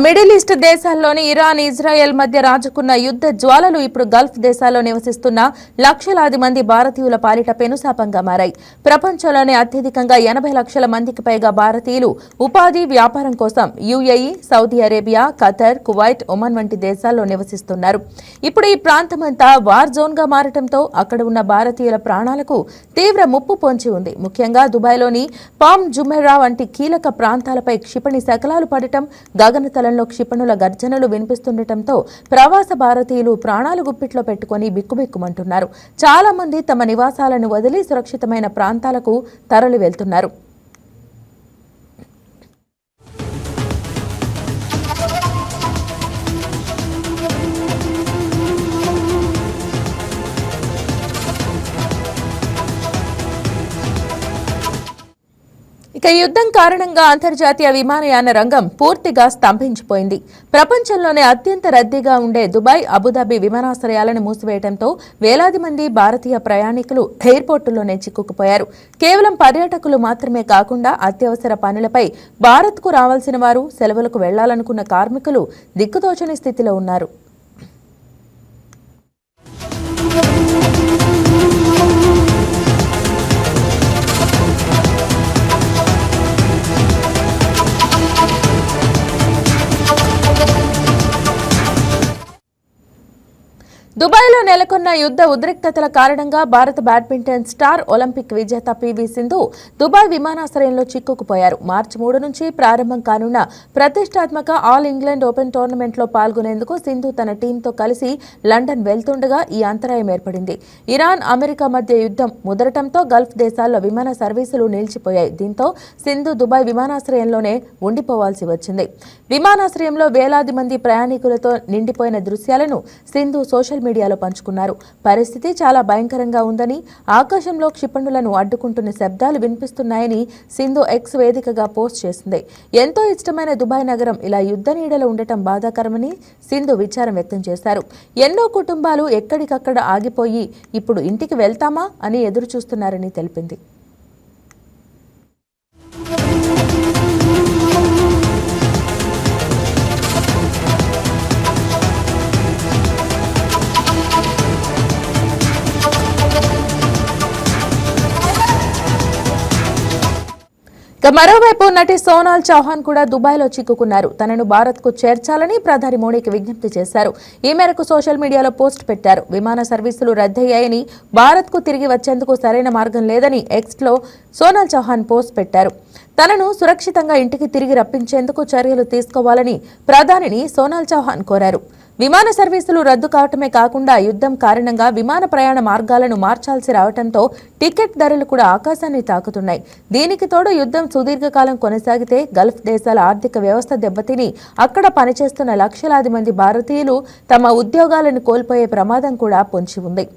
Middle east దేశాల్లోని Iran Israel మధ్య రాజుకున్న యుద్ధ జ్వాలలు ఇప్పుడు గల్ఫ్ దేశాల్లో నివసిస్తున్న లక్షలాది మంది భారతీయుల పాలిట పెనుశాపంగా మారాయి. ప్రపంచంలోనే అత్యధికంగా 80 లక్షల మందికి పైగా భారతీయులు ఉపాధి, వ్యాపారం కోసం UAE, Saudi Arabia, Qatar, Kuwait, Oman వంటి దేశాల్లో నివసిస్తున్నారు. ఇప్పుడు ఈ ప్రాంతమంతా వార్ జోన్ గా మారటంతో అక్కడ ఉన్న భారతీయుల ప్రాణాలకు తీవ్ర ముప్పు పొంచి ఉంది. ముఖ్యంగా దుబాయ్లోని పామ్ జుమెరా వంటి కీలక ప్రాంతాలపై క్షిపణి శకలాలు పడటం, గగనతలంలో క్షిపణుల గర్జనలు వినిపిస్తుండటంతో ప్రవాస భారతీయులు ప్రాణాలు గుప్పిట్లో పెట్టుకుని బిక్కుబిక్కుమంటున్నారు. చాలా మంది తమ నివాసాలను వదిలి సురక్షితమైన ప్రాంతాలకు తరలి వెళ్తున్నారు. ఇక యుద్ధం కారణంగా అంతర్జాతీయ విమానయాన రంగం పూర్తిగా స్తంభించిపోయింది. ప్రపంచంలోనే అత్యంత రద్దీగా ఉండే దుబాయ్, అబుదాబి విమానాశ్రయాలను మూసివేయడంతో వేలాది మంది భారతీయ ప్రయాణికులు ఎయిర్పోర్టుల్లోనే చిక్కుకుపోయారు. కేవలం పర్యాటకులు మాత్రమే కాకుండా అత్యవసర పనులపై భారత్కు రావాల్సిన వారు, సెలవులకు వెళ్లాలనుకున్న కార్మికులు దిక్కుతోచని స్థితిలో ఉన్నారు. దుబాయ్లో నెలకొన్న యుద్ధ ఉద్రిక్తతల కారణంగా భారత బ్యాడ్మింటన్ స్టార్, ఒలింపిక్ విజేత పివి సింధు దుబాయ్ విమానాశ్రయంలో చిక్కుకుపోయారు. మార్చి 3 నుంచి ప్రారంభం కానున్న ప్రతిష్టాత్మక ఆల్ ఇంగ్లాండ్ ఓపెన్ టోర్నమెంట్లో పాల్గొనేందుకు సింధు తన టీంతో కలిసి లండన్ వెళ్తుండగా ఈ అంతరాయం ఏర్పడింది. ఇరాన్, అమెరికా మధ్య యుద్ధం ముదరటంతో గల్ఫ్ దేశాల్లో విమాన సర్వీసులు నిలిచిపోయాయి. దీంతో సింధు దుబాయ్ విమానాశ్రయంలోనే ఉండిపోవాల్సి వచ్చింది. విమానాశ్రయంలో వేలాది మంది ప్రయాణికులతో నిండిపోయిన దృశ్యాలను సింధు సోషల్ మీడియాలో పంచుకున్నారు. పరిస్థితి చాలా భయంకరంగా ఉందని, ఆకాశంలో క్షిపణులను అడ్డుకుంటున్న శబ్దాలు వినిపిస్తున్నాయని సింధు ఎక్స్ వేదికగా పోస్ట్ చేసింది. ఎంతో ఇష్టమైన దుబాయ్ నగరం ఇలా యుద్ధ నీడలో ఉండటం బాధాకరమని సింధు విచారం వ్యక్తం చేశారు. ఎన్నో కుటుంబాలు ఎక్కడికక్కడ ఆగిపోయి ఇప్పుడు ఇంటికి వెళ్తామా అని ఎదురు చూస్తున్నారని తెలిపింది. మరోవైపు నటి సోనాల్ చౌహాన్ కూడా దుబాయ్లో చిక్కుకున్నారు. తనను భారత్కు చేర్చాలని ప్రధాని మోడీకి విజ్ఞప్తి చేశారు. ఈ మేరకు సోషల్ మీడియాలో పోస్ట్ పెట్టారు. విమాన సర్వీసులు రద్దయ్యాయని, భారత్కు తిరిగి వచ్చేందుకు సరైన మార్గం లేదని ఎక్స్లో సోనాల్ చౌహాన్ పోస్ట్ పెట్టారు. తనను సురక్షితంగా ఇంటికి తిరిగి రప్పించేందుకు చర్యలు తీసుకోవాలని ప్రధానిని సోనాల్ చౌహాన్ కోరారు. విమాన సర్వీసులు రద్దు కావటమే కాకుండా యుద్ధం కారణంగా విమాన ప్రయాణ మార్గాలను మార్చాల్సి రావడంతో టికెట్ ధరలు కూడా ఆకాశాన్ని తాకుతున్నాయి. దీనికి తోడు యుద్ధం సుదీర్ఘకాలం కొనసాగితే గల్ఫ్ దేశాల ఆర్థిక వ్యవస్థ దెబ్బతిని అక్కడ పనిచేస్తున్న లక్షలాది మంది భారతీయులు తమ ఉద్యోగాలను కోల్పోయే ప్రమాదం కూడా పొంచి ఉంది.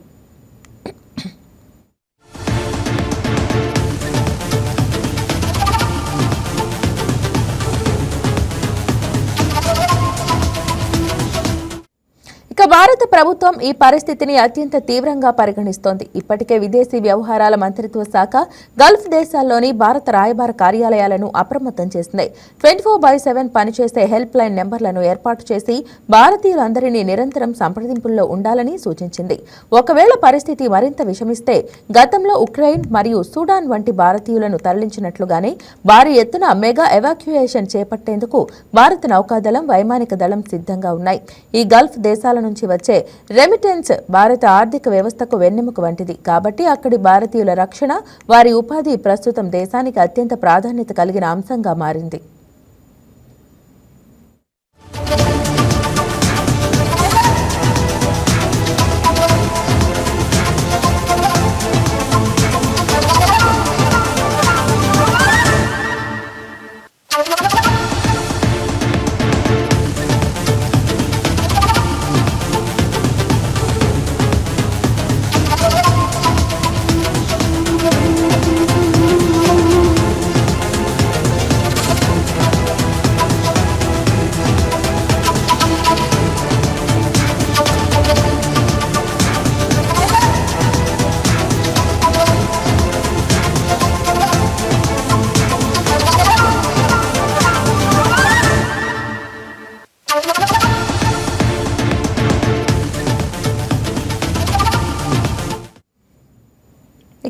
ఇక భారత ప్రభుత్వం ఈ పరిస్థితిని అత్యంత తీవ్రంగా పరిగణిస్తోంది. ఇప్పటికే విదేశీ వ్యవహారాల మంత్రిత్వ శాఖ గల్ఫ్ దేశాల్లోని భారత రాయబార కార్యాలయాలను అప్రమత్తం చేసింది. 24/7 పనిచేసే హెల్ప్ లైన్ నెంబర్లను ఏర్పాటు చేసి భారతీయులందరినీ నిరంతరం సంప్రదింపుల్లో ఉండాలని సూచించింది. ఒకవేళ పరిస్థితి మరింత విషమిస్తే గతంలో ఉక్రెయిన్ మరియు సుడాన్ వంటి భారతీయులను తరలించినట్లుగానే భారీ ఎత్తున మెగా ఎవాక్యుయేషన్ చేపట్టేందుకు భారత నౌకాదళం, వైమానిక దళం సిద్ధంగా ఉన్నాయి. ఈ గల్ఫ్ దేశాల నుంచి వచ్చే రెమిటెన్స్ భారత ఆర్థిక వ్యవస్థకు వెన్నెముక వంటిది. కాబట్టి అక్కడి భారతీయుల రక్షణ, వారి ఉపాధి ప్రస్తుతం దేశానికి అత్యంత ప్రాధాన్యత కలిగిన అంశంగా మారింది.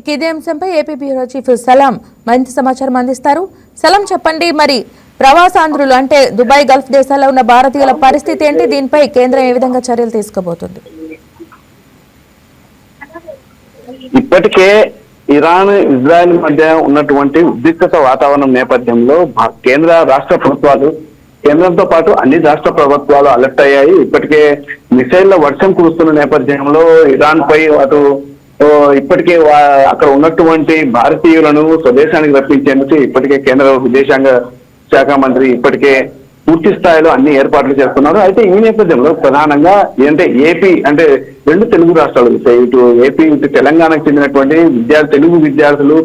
ఇక ఇదే అంశంపై ఏపీ బ్యూరో చీఫ్ సలాం మరింత సమాచారం అందిస్తారు. సలాం, చెప్పండి, మరి ప్రవాసాంధ్రులు అంటే దుబాయ్, గల్ఫ్ దేశాల్లో ఉన్న భారతీయుల పరిస్థితి ఏంటి? దీనిపై కేంద్రం ఏ విధంగా చర్యలు తీసుకోబోతుంది? ఇప్పటికే ఇరాన్, ఇజ్రాయెల్ మధ్య ఉన్నటువంటి ఉద్రిక్తత వాతావరణం నేపథ్యంలో కేంద్ర రాష్ట్ర ప్రభుత్వాలు, కేంద్రంతో పాటు అన్ని రాష్ట్ర ప్రభుత్వాలు అలర్ట్ అయ్యాయి. ఇప్పటికే మిసైళ్ల వర్షం కురుస్తున్న నేపథ్యంలో ఇరాన్ పై అటు ఇప్పటికే అక్కడ ఉన్నటువంటి భారతీయులను స్వదేశానికి రప్పించేందుకు ఇప్పటికే కేంద్ర విదేశాంగ శాఖ మంత్రి ఇప్పటికే పూర్తి స్థాయిలో అన్ని ఏర్పాట్లు చేస్తున్నారు. అయితే ఈ నేపథ్యంలో ప్రధానంగా ఏంటంటే ఏపీ అంటే రెండు తెలుగు రాష్ట్రాలు, ఇటు ఏపీ ఇటు తెలంగాణకు చెందినటువంటి తెలుగు విద్యార్థులు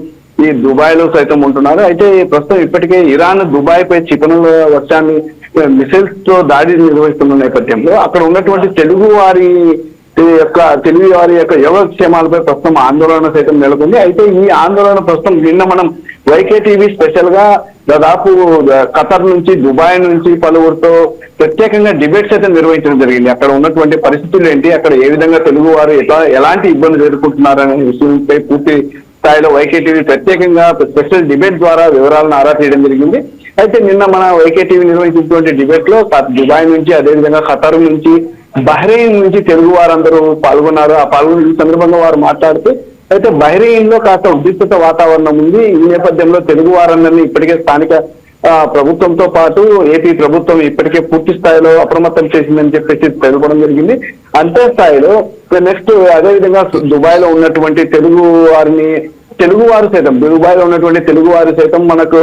ఈ దుబాయ్ లో సైతం ఉంటున్నారు. అయితే ప్రస్తుతం ఇప్పటికే ఇరాన్ దుబాయ్ పై క్షిపణుల వర్షాన్ని మిసైల్స్ తో దాడి నిర్వహిస్తున్న నేపథ్యంలో అక్కడ ఉన్నటువంటి తెలుగు వారి యొక్క యోగక్షేమాలపై ప్రస్తుతం ఆందోళన సైతం నెలకొంది. అయితే ఈ ఆందోళన ప్రస్తుతం నిన్న మనం వైకే టీవీ స్పెషల్ గా దాదాపు ఖతర్ నుంచి, దుబాయ్ నుంచి పలువురితో ప్రత్యేకంగా డిబేట్స్ అయితే నిర్వహించడం జరిగింది. అక్కడ ఉన్నటువంటి పరిస్థితులు ఏంటి, అక్కడ ఏ విధంగా తెలుగు వారు ఎలాంటి ఇబ్బందులు ఎదుర్కొంటున్నారనే విషయంపై పూర్తి స్థాయిలో వైకే టీవీ ప్రత్యేకంగా స్పెషల్ డిబేట్ ద్వారా వివరాలను ఆరా తీయడం జరిగింది. అయితే నిన్న మన వైకే టీవీ నిర్వహించినటువంటి డిబేట్ లో దుబాయ్ నుంచి, అదేవిధంగా ఖతర్ నుంచి, బహ్రెయిన్ నుంచి తెలుగు వారందరూ పాల్గొన్నారు. ఆ పాల్గొన్న సందర్భంగా వారు మాట్లాడుతూ అయితే బహ్రెయిన్ లో కాస్త ఉద్రిక్తత వాతావరణం ఉంది. ఈ నేపథ్యంలో తెలుగు వారందరినీ ఇప్పటికే స్థానిక ప్రభుత్వంతో పాటు ఏపీ ప్రభుత్వం ఇప్పటికే పూర్తి స్థాయిలో అప్రమత్తం చేసిందని చెప్పేసి తెలుపడం జరిగింది. అంతే స్థాయిలో నెక్స్ట్ అదేవిధంగా దుబాయ్ లో ఉన్నటువంటి తెలుగు వారు సైతం దుబాయ్ లో ఉన్నటువంటి తెలుగు వారు సైతం మనకు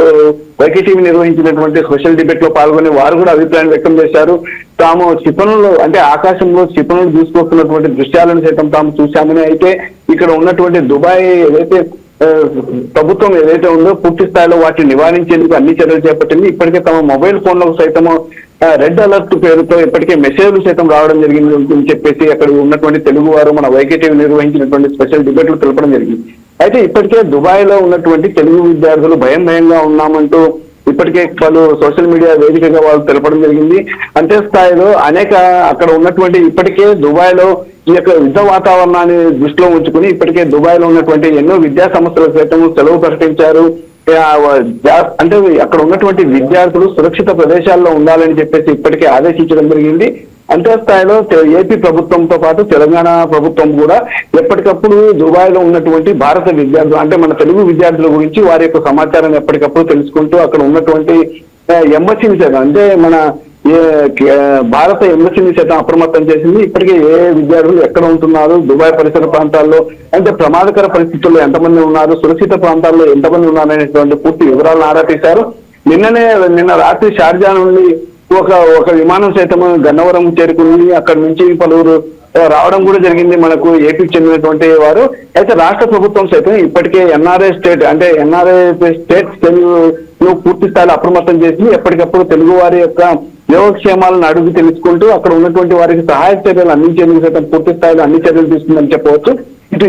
వైకే టీవీ నిర్వహించినటువంటి స్పెషల్ డిబేట్ లో పాల్గొని వారు కూడా అభిప్రాయం వ్యక్తం చేశారు. తాము క్షిపణులు అంటే ఆకాశంలో క్షిపణులు దూసుకొస్తున్నటువంటి దృశ్యాలను సైతం తాము చూశామని, అయితే ఇక్కడ ఉన్నటువంటి దుబాయ్ ఏదైతే ప్రభుత్వం ఏదైతే ఉందో పూర్తి స్థాయిలో వాటిని నివారించేందుకు అన్ని చర్యలు చేపట్టింది. ఇప్పటికే తమ మొబైల్ ఫోన్లకు సైతం రెడ్ అలర్ట్ పేరుతో ఇప్పటికే మెసేజ్లు సైతం రావడం జరిగింది అని చెప్పేసి అక్కడ ఉన్నటువంటి తెలుగు వారు మన వైకే టీవీ నిర్వహించినటువంటి స్పెషల్ డిబేట్లు తెలపడం జరిగింది. అయితే ఇప్పటికే దుబాయ్ లో ఉన్నటువంటి తెలుగు విద్యార్థులు భయంగా ఉన్నామంటూ ఇప్పటికే పలు సోషల్ మీడియా వేదికగా వాళ్ళు తెలపడం జరిగింది. అంతే స్థాయిలో అక్కడ ఉన్నటువంటి ఇప్పటికే దుబాయ్ లో ఈ యొక్క యుద్ధ వాతావరణాన్ని దృష్టిలో ఉంచుకుని ఇప్పటికే దుబాయ్ లో ఉన్నటువంటి ఎన్నో విద్యా సంస్థలకు సైతం సెలవు ప్రకటించారు. అంటే అక్కడ ఉన్నటువంటి విద్యార్థులు సురక్షిత ప్రదేశాల్లో ఉండాలని చెప్పేసి ఇప్పటికే ఆదేశించడం జరిగింది. అంతే స్థాయిలో ఏపీ ప్రభుత్వంతో పాటు తెలంగాణ ప్రభుత్వం కూడా ఎప్పటికప్పుడు దుబాయ్ లో ఉన్నటువంటి భారత విద్యార్థులు అంటే మన తెలుగు విద్యార్థుల గురించి వారి యొక్క సమాచారాన్ని ఎప్పటికప్పుడు తెలుసుకుంటూ అక్కడ ఉన్నటువంటి ఎంబసీని సైతం అంటే మన భారత ఎంబసీని సైతం అప్రమత్తం చేసింది. ఇప్పటికే ఏ విద్యార్థులు ఎక్కడ ఉంటున్నారు, దుబాయ్ పరిసర ప్రాంతాల్లో అంటే ప్రమాదకర పరిస్థితుల్లో ఎంతమంది ఉన్నారు, సురక్షిత ప్రాంతాల్లో ఎంతమంది ఉన్నారు అనేటువంటి పూర్తి వివరాలను ఆరా తీశారు. నిన్న రాత్రి షార్జా నుండి ఒక విమానం సైతం గన్నవరం చేరుకుంది. అక్కడ నుంచి పలువురు రావడం కూడా జరిగింది మనకు ఏపీకి చెందినటువంటి వారు. అయితే రాష్ట్ర ప్రభుత్వం సైతం ఇప్పటికే ఎన్ఆర్ఐ స్టేట్ తెలుగు పూర్తి స్థాయిలో అప్రమత్తం చేసి ఎప్పటికప్పుడు తెలుగు వారి యొక్క యోగక్షేమాలను అడుగు తెలుసుకుంటూ అక్కడ ఉన్నటువంటి వారికి సహాయ చర్యలు అందించేందుకు సైతం పూర్తి స్థాయిలో అన్ని చర్యలు తీసుకుందని చెప్పవచ్చు. ఇటు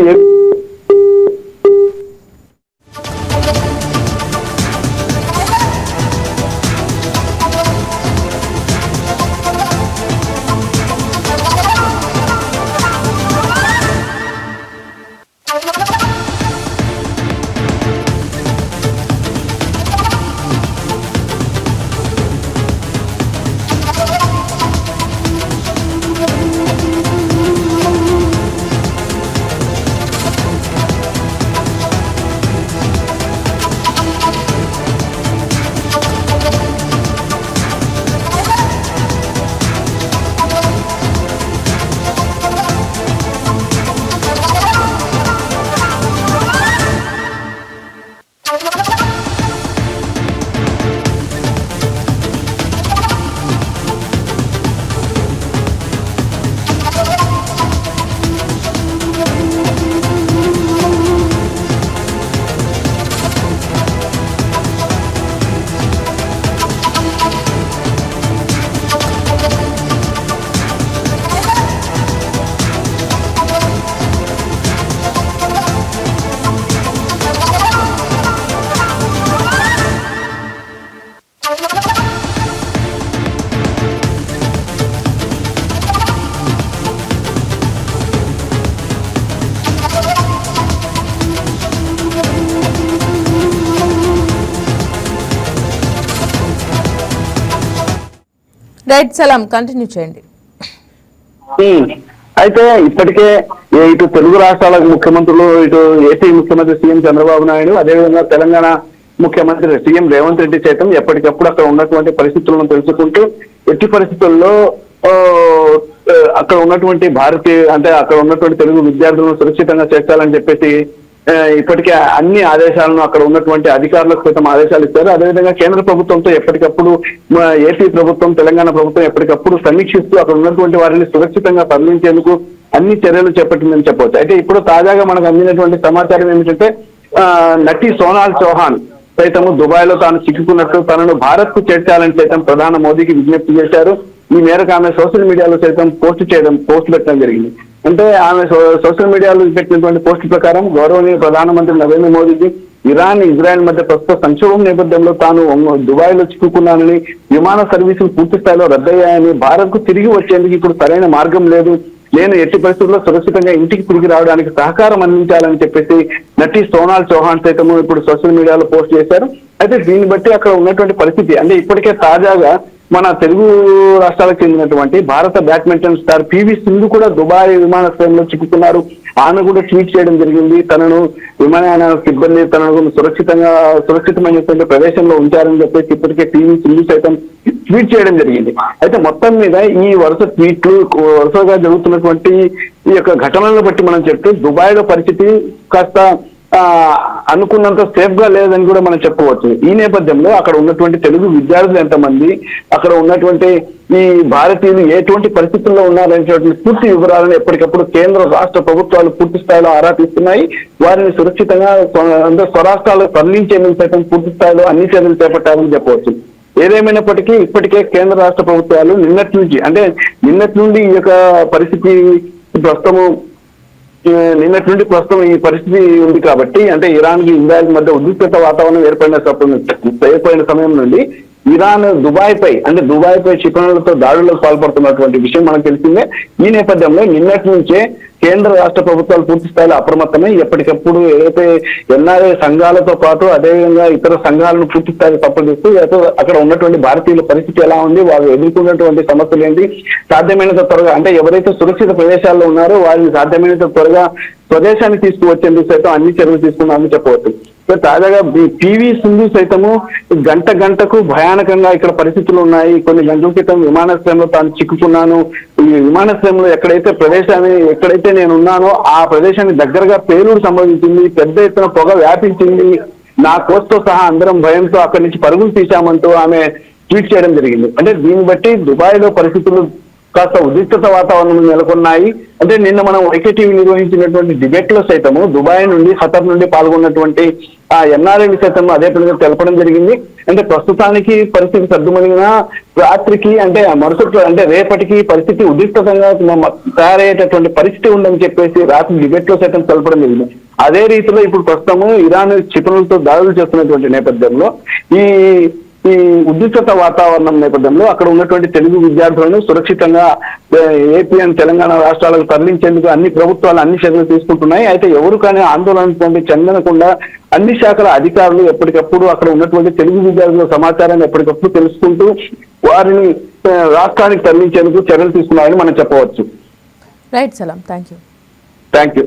రైట్ సలాం, కంటిన్యూ చేయండి. అయితే ఇప్పటికే ఇటు తెలుగు రాష్ట్రాల ముఖ్యమంత్రులు, ఇటు ఏపీ ముఖ్యమంత్రి సీఎం చంద్రబాబు నాయుడు, అదేవిధంగా తెలంగాణ ముఖ్యమంత్రి సీఎం రేవంత్ రెడ్డి సైతం ఎప్పటికప్పుడు అక్కడ ఉన్నటువంటి పరిస్థితులను తెలుసుకుంటూ ఎట్టి పరిస్థితుల్లో అక్కడ ఉన్నటువంటి అక్కడ ఉన్నటువంటి తెలుగు విద్యార్థులను సురక్షితంగా చేర్చాలని చెప్పేసి ఇప్పటికే అన్ని ఆదేశాలను అక్కడ ఉన్నటువంటి అధికారులకు సైతం ఆదేశాలు ఇస్తారు. అదేవిధంగా కేంద్ర ప్రభుత్వంతో ఎప్పటికప్పుడు ఏపీ ప్రభుత్వం, తెలంగాణ ప్రభుత్వం ఎప్పటికప్పుడు సమీక్షిస్తూ అక్కడ ఉన్నటువంటి వారిని సురక్షితంగా తరలించేందుకు అన్ని చర్యలు చేపట్టిందని చెప్పవచ్చు. అయితే ఇప్పుడు తాజాగా మనకు అందినటువంటి సమాచారం ఏమిటంటే నటి సోనాల్ చౌహాన్ సైతము దుబాయ్ లో తాను చిక్కుకున్నట్టు తనను భారత్ కు చేర్చాలని సైతం ప్రధాని మోదీకి విజ్ఞప్తి చేశారు. ఈ మేరకు ఆమె సోషల్ మీడియాలో సైతం పోస్ట్ పెట్టడం జరిగింది. అంటే ఆమె సోషల్ మీడియాలో పెట్టినటువంటి పోస్ట్ ప్రకారం గౌరవనీయ ప్రధానమంత్రి నరేంద్ర మోదీకి ఇరాన్, ఇజ్రాయెల్ మధ్య ప్రస్తుత సంక్షోభం నేపథ్యంలో తాను దుబాయ్ లో చిక్కుకున్నానని, విమాన సర్వీసులు పూర్తి స్థాయిలో రద్దయ్యాయని, భారత్ కు తిరిగి వచ్చేందుకు ఇప్పుడు సరైన మార్గం లేదు, నేను ఎట్టి పరిస్థితుల్లో సురక్షితంగా ఇంటికి తిరిగి రావడానికి సహకారం అందించాలని చెప్పేసి నటి సోనాల్ చౌహాన్ సైతం ఇప్పుడు సోషల్ మీడియాలో పోస్ట్ చేశారు. అయితే దీన్ని బట్టి అక్కడ ఉన్నటువంటి పరిస్థితి అంటే ఇప్పటికే తాజాగా మన తెలుగు రాష్ట్రాలకు చెందినటువంటి భారత బ్యాడ్మింటన్ స్టార్ పివి సింధు కూడా దుబాయ్ విమానాశ్రయంలో చిక్కుకున్నారు. ఆమె కూడా ట్వీట్ చేయడం జరిగింది. తనను విమానయాన సిబ్బంది తనను సురక్షితమైనటువంటి ప్రదేశంలో ఉంచారని చెప్పేసి ఇప్పటికే పివి సింధు సైతం ట్వీట్ చేయడం జరిగింది. అయితే మొత్తం మీద ఈ వరుసగా జరుగుతున్నటువంటి ఈ యొక్క ఘటనలను బట్టి మనం చెప్తే దుబాయ్ లో పరిస్థితి కాస్త అనుకున్నంత సేఫ్ గా లేదని కూడా మనం చెప్పవచ్చు. ఈ నేపథ్యంలో అక్కడ ఉన్నటువంటి తెలుగు విద్యార్థులు ఎంతమంది, అక్కడ ఉన్నటువంటి ఈ భారతీయులు ఎటువంటి పరిస్థితుల్లో ఉన్నారనేటువంటి పూర్తి వివరాలను ఎప్పటికప్పుడు కేంద్ర రాష్ట్ర ప్రభుత్వాలు పూర్తి స్థాయిలో ఆరా తీస్తున్నాయి. వారిని సురక్షితంగా స్వరాష్ట్రాలకు తరలించేందుకు సైతం పూర్తి స్థాయిలో అన్ని చర్యలు చేపట్టాలని చెప్పవచ్చు. ఏదేమైనప్పటికీ ఇప్పటికే కేంద్ర రాష్ట్ర ప్రభుత్వాలు నిన్నటి నుండి ఈ యొక్క పరిస్థితి ప్రస్తుతం ఈ పరిస్థితి ఉంది కాబట్టి, అంటే ఇరాన్ కి ఇజ్రాయెల్ మధ్య ఉద్రిక్తత వాతావరణం ఏర్పడిన సమయం నుండి ఇరాన్ దుబాయ్ పై క్షిపణులతో దాడులకు పాల్పడుతున్నటువంటి విషయం మనకు తెలిసిందే. ఈ నేపథ్యంలో నిన్నటి నుంచే కేంద్ర రాష్ట్ర ప్రభుత్వాలు పూర్తి స్థాయిలో అప్రమత్తమై ఎప్పటికప్పుడు ఏదైతే ఎన్ఆర్ఐ సంఘాలతో పాటు అదేవిధంగా ఇతర సంఘాలను పూర్తి స్థాయిలో సంప్రదిస్తూ అక్కడ ఉన్నటువంటి భారతీయుల పరిస్థితి ఎలా ఉంది, వారు ఎదుర్కొన్నటువంటి సమస్యలు ఏంటి, సాధ్యమైనంత త్వరగా అంటే ఎవరైతే సురక్షిత ప్రదేశాల్లో ఉన్నారో వారిని సాధ్యమైనంత త్వరగా స్వదేశాన్ని తీసుకువచ్చేందుకు సైతం అన్ని చర్యలు తీసుకున్నామని చెప్పవచ్చు. తాజాగా పివి సింధు సైతము గంటకు భయానకంగా ఇక్కడ పరిస్థితులు ఉన్నాయి. కొన్ని గంటల క్రితం విమానాశ్రయంలో తాను చిక్కుకున్నాను, ఈ విమానాశ్రయంలో ఎక్కడైతే నేను ఉన్నానో ఆ ప్రదేశాన్ని దగ్గరగా పేలుడు సంభవించింది, పెద్ద ఎత్తున పొగ వ్యాపించింది, నా కోచ్తో సహా అందరం భయంతో అక్కడి నుంచి పరుగులు తీశామంటూ ఆమె ట్వీట్ చేయడం జరిగింది. అంటే దీన్ని బట్టి దుబాయ్ లో పరిస్థితులు కాస్త ఉద్రిక్తత వాతావరణం నెలకొన్నాయి. అంటే నిన్న మనం వైకేటీవీ నిర్వహించినటువంటి డిబేట్ లో సైతము దుబాయ్ నుండి, ఖతర్ నుండి పాల్గొన్నటువంటి ఆ ఎన్ఆర్ఐ సైతం అదే పనిగా తెలపడం జరిగింది. అంటే ప్రస్తుతానికి పరిస్థితి సర్దుమణిగిన రాత్రికి రేపటికి పరిస్థితి ఉద్రిక్తంగా తయారయ్యేటటువంటి పరిస్థితి ఉందని చెప్పేసి రాత్రి డిబేట్ లో సైతం తెలపడం జరిగింది. అదే రీతిలో ఇప్పుడు ప్రస్తుతము ఇరాన్ క్షిపణులతో దాడులు చేస్తున్నటువంటి నేపథ్యంలో ఈ ఉద్రిక్తత వాతావరణం నేపథ్యంలో అక్కడ ఉన్నటువంటి తెలుగు విద్యార్థులను సురక్షితంగా ఏపీ అండ్ తెలంగాణ రాష్ట్రాలకు తరలించేందుకు అన్ని ప్రభుత్వాలు అన్ని చర్యలు తీసుకుంటున్నాయి. అయితే ఎవరు కానీ ఆందోళన చెందకుండా అన్ని శాఖల అధికారులు ఎప్పటికప్పుడు అక్కడ ఉన్నటువంటి తెలుగు విద్యార్థుల సమాచారాన్ని ఎప్పటికప్పుడు తెలుసుకుంటూ వారిని రాష్ట్రానికి తరలించేందుకు చర్యలు తీసుకున్నారని మనం చెప్పవచ్చు. రైట్ సలాం, థ్యాంక్ యూ.